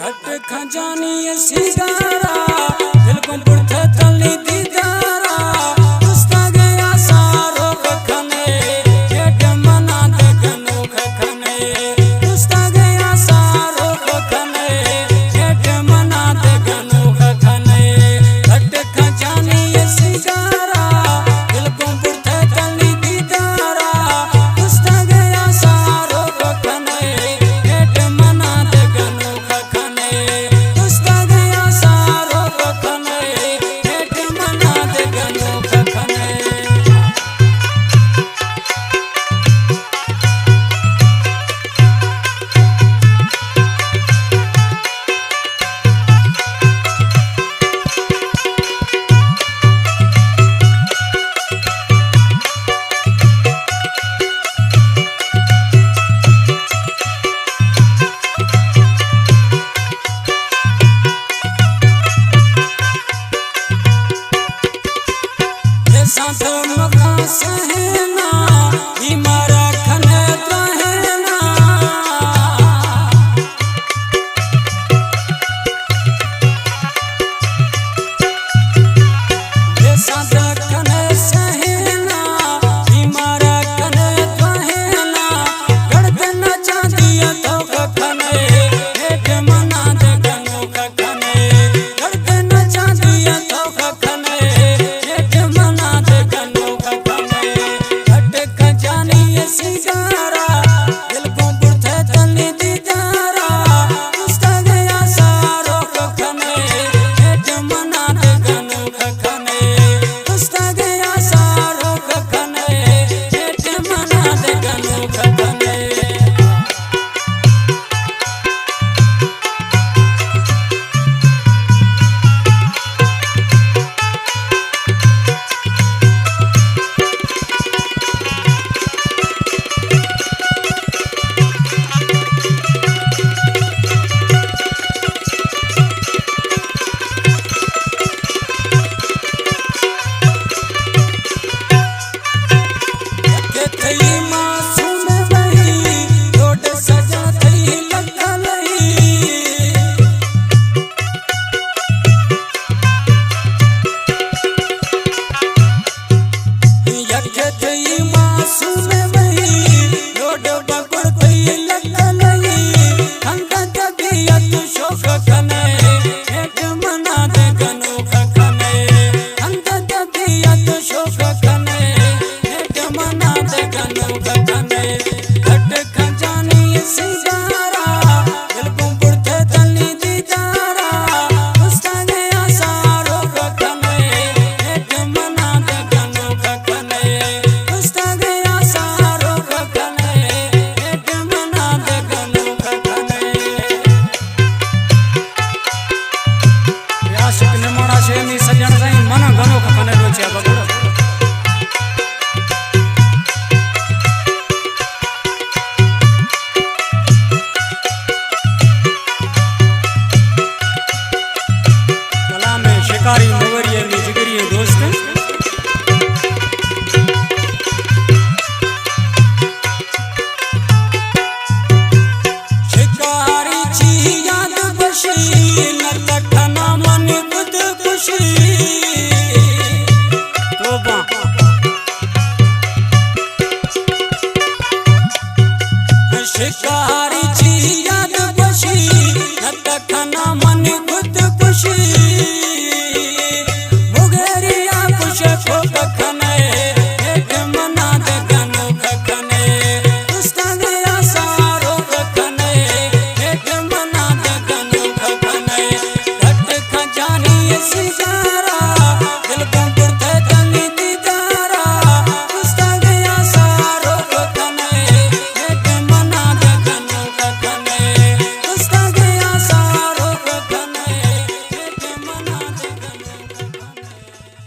घट खजानी सिगारा दिल को बुढ़ते तली दीदारा उस्ता गया सारो खने जेठ मना दे गनो खने उस्ता गया सारो खने जेठ मना दे गनो खने घट खजानी सिगारा दिल को बुढ़ते तली दीदारा उस्ता गया सारो खने जेठ मना दे गनो खने उस्ता गया सारो खने जेठ मना दे गनो खने। साथो मका सहना ही मारा खने रहना ये साथ खने सहना ही मारा खने रहना गड़गन चांदिया तो खने एक मना दे गनो खने गड़गन चांदिया तो खने एक मना सिगारा दिल को बुढ़ते तली दीदारा उस्ता गया सारो खने जेठ मना दे गनो खने उस्ता गया सारो खने जेठ मना दे गनो खने। शिकारी मवरिये में जिगरिये दोस्त शिकारी ची याद बशी न तठना मन खुद खुशी तोबा शिकारी ची याद बशी न तठना मन खुद